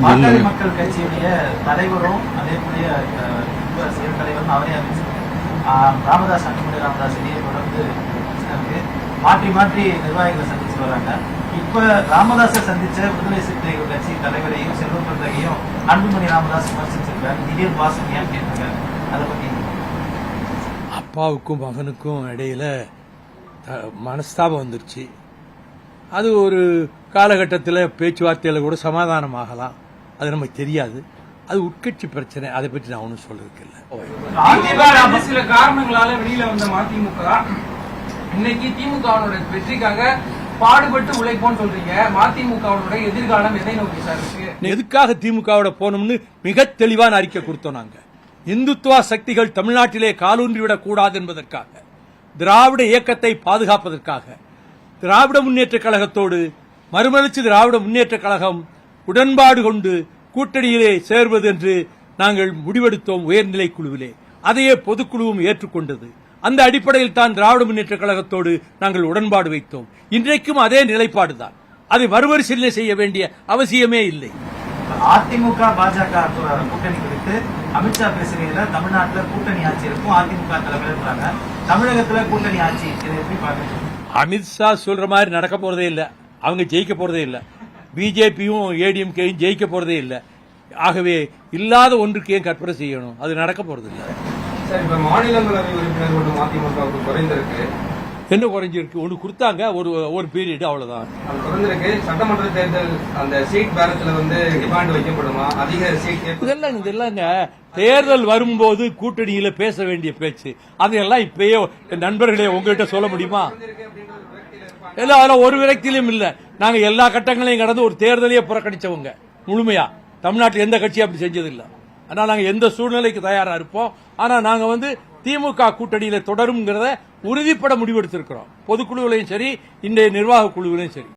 பாட்டாளி மக்கள் கட்சியுடைய தலைவரும் அதே போல செயல் தலைவரும் அவரே ராமதாஸ் அன்புமணி ராமதாஸ் இடையே தொடர்ந்து மாற்றி மாற்றி நிர்வாகிகளை சந்திச்சு வர்றாங்க. இப்ப ராமதாஸை சந்திச்ச விடுதலை சிறுத்தைகள் கட்சி தலைவரையும் செல்வம் பிறந்தகையும் அன்புமணி ராமதாஸ் விமர்சிச்சிருக்காரு. திடீர் பாசம் ஏன் கேட்டிருக்காரு, அதை பத்தி. அப்பாவுக்கும் மகனுக்கும் இடையில மனஸ்தாபம் வந்துருச்சு. அது ஒரு காலகட்டத்தில் பேச்சுவார்த்தையில கூட சமாதானம் ஆகலாம், அது நமக்கு தெரியாது. அது உட்கட்சி பிரச்சனை, அதை பற்றி நான் ஒன்றும் சொல்றதுக்கு இல்லை. சில காரணங்களால வெளியில வந்த மதிமுக இன்னைக்கு திமுகவினுடைய வெற்றிக்காக பாடுபட்டு உழைப்போன்னு சொல்றீங்க. மதிமுகவினுடைய எதிர்காலம் எதை நோக்கி சார் இருக்கு? எதுக்காக திமுகவோட போனோம்னு மிக தெளிவான அறிக்கை கொடுத்தோம். நாங்க இந்துத்துவ சக்திகள் தமிழ்நாட்டிலே காலூன்றிவிடக் கூடாது என்பதற்காக, திராவிட இயக்கத்தை பாதுகாப்பதற்காக, திராவிட முன்னேற்ற கழகத்தோடு மறுமலர்ச்சி திராவிட முன்னேற்ற கழகம் உடன்பாடு கொண்டு கூட்டணியிலே சேர்வது என்று நாங்கள் முடிவெடுத்தோம் உயர்நிலை குழுவிலே. அதையே பொதுக்குழுவும் ஏற்றுக்கொண்டது. அந்த அடிப்படையில் தான் திராவிட முன்னேற்ற கழகத்தோடு நாங்கள் உடன்பாடு வைத்தோம். இன்றைக்கும் அதே நிலைப்பாடுதான். அதை மறுபரிசீலனை செய்ய வேண்டிய அவசியமே இல்லை. அதிமுக பாஜக கூட்டணி குறித்து அமித்ஷா பேசுறதுல தமிழ்நாட்டில் கூட்டணி ஆட்சி இருக்கும், அதிமுக தலைவர் இருக்கிறாங்க, தமிழகத்துல கூட்டணி ஆட்சி, இதை எப்படி பாக்குறீங்க? அமித்ஷா சொல்ற மாதிரி நடக்க போறதே இல்ல. அவங்க ஜெயிக்க போறதே இல்ல. பிஜேபியும் ஏடிஎம்கேயும் ஜெயிக்க போறதே இல்ல. ஆகவே இல்லாத ஒன்றுக்கு ஏன் கற்பனை செய்யணும்? அது நடக்க போறது இல்ல. மாநிலங்களவை உறுப்பினர் அதிமுக குறைந்திருக்கு. என்ன குறைஞ்சிருக்கு? ஒன்று கொடுத்தாங்க, ஒரு பீரியட், அவ்வளவுதான். குறைந்திருக்கு. சட்டமன்ற தேர்தல் அந்த சீட் பேரத்துல டிமாண்ட் வைக்கப்படுமா? அதிக சீட் இதெல்லாம் தேர்தல் வரும்போது கூட்டணியில பேச வேண்டிய பேச்சு. அதையெல்லாம் இப்பயே நண்பர்களே உங்ககிட்ட சொல்ல முடியுமா? எல்லாம் அதெல்லாம் ஒரு விரக்தியிலும் இல்ல. நாங்க எல்லா கட்டங்களையும் கடந்து ஒரு தேர்தலையே புறக்கணிச்சவங்க முழுமையா. தமிழ்நாட்டில் எந்த கட்சியும் அப்படி செஞ்சதில்லை. ஆனால் நாங்க எந்த சூழ்நிலைக்கு தயாரா இருப்போம். ஆனா நாங்க திமுக கூட்டணியில தொடரும்ங்கிறத உறுதிப்பட முடிவெடுத்திருக்கிறோம். பொதுக்குழுவிலையும் சரி, இன்றைய நிர்வாக குழுவிலையும் சரி.